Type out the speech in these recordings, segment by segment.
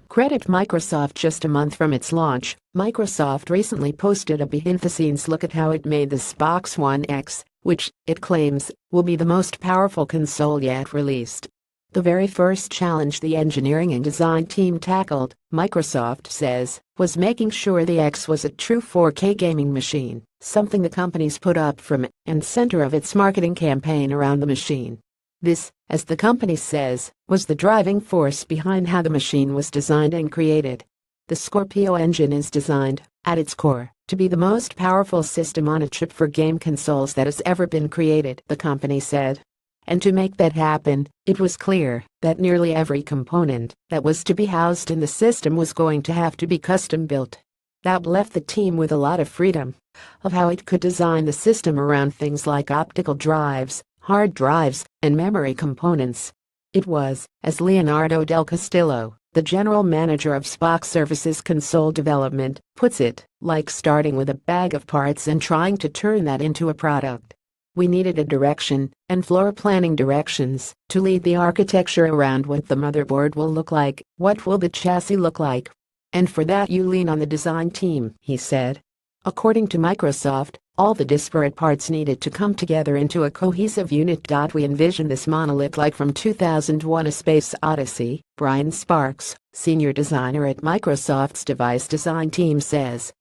Credit Microsoft. Just a month from its launch, Microsoft recently posted a behind-the-scenes look at how it made the Xbox One X, which, it claims, will be the most powerful console yet released. The very first challenge the engineering and design team tackled, Microsoft says, was making sure the X was a true 4K gaming machine, something the company's put up front and center of its marketing campaign around the machine. This, as the company says, was the driving force behind how the machine was designed and created. The Scorpio engine is designed, at its core, to be the most powerful system on a chip for game consoles that has ever been created, the company said. And to make that happen, it was clear that nearly every component that was to be housed in the system was going to have to be custom-built. That left the team with a lot of freedom of how it could design the system around things like optical drives, hard drives, and memory components. It was, as Leonardo Del Castillo, the general manager of Xbox Services Console Development, puts it, like starting with a bag of parts and trying to turn that into a product. We needed a direction, and floor planning directions, to lead the architecture around what the motherboard will look like, what will the chassis look like. And for that you lean on the design team, he said. According to Microsoft, all the disparate parts needed to come together into a cohesive unit. We envision this monolith like from 2001: A Space Odyssey, Brian Sparks, senior designer at Microsoft's device design team, says.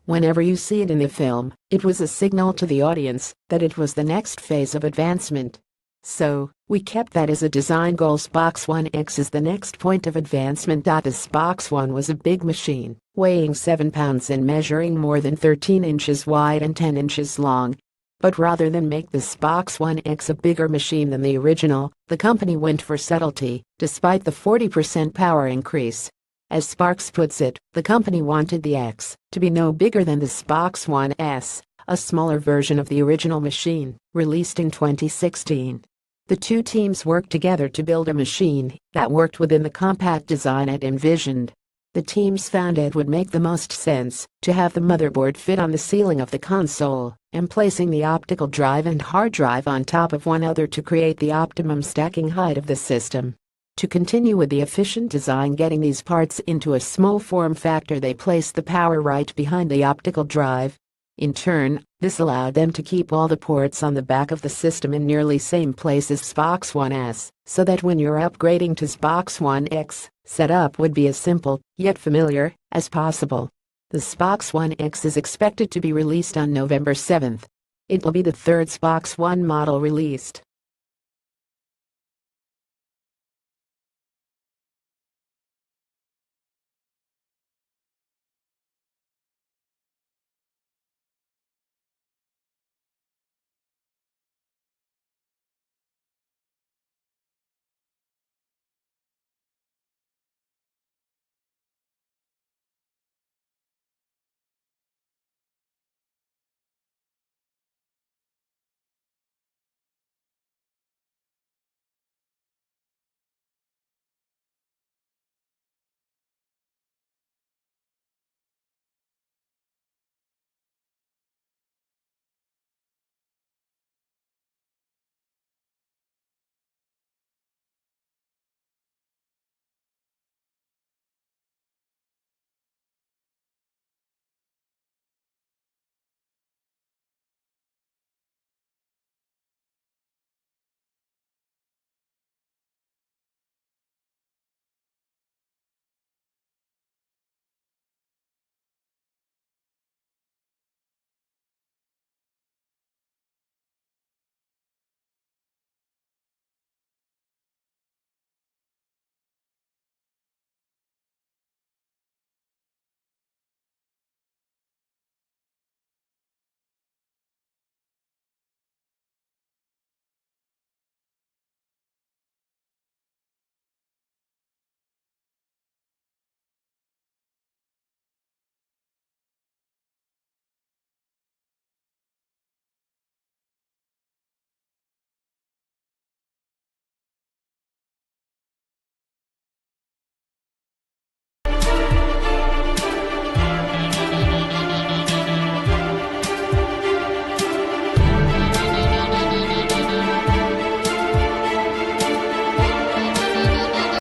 Whenever you see it in the film, it was a signal to the audience that it was the next phase of advancement. So, we kept that as a design goal. Xbox One X is the next point of advancement. The Xbox One was a big machine, weighing 7 pounds and measuring more than 13 inches wide and 10 inches long. But rather than make the Xbox One X a bigger machine than the original, the company went for subtlety, despite the 40% power increase. As Sparks puts it, the company wanted the X to be no bigger than the Xbox One S, a smaller version of the original machine, released in 2016. The two teams worked together to build a machine that worked within the compact design it envisioned. The teams found it would make the most sense to have the motherboard fit on the ceiling of the console, and placing the optical drive and hard drive on top of one another to create the optimum stacking height of the system. To continue with the efficient design, getting these parts into a small form factor, they placed the power right behind the optical drive. In turn, this allowed them to keep all the ports on the back of the system in nearly same place as Xbox One S, so that when you're upgrading to Xbox One X, setup would be as simple, yet familiar, as possible. The Xbox One X is expected to be released on November 7th. It will be the third Xbox One model released.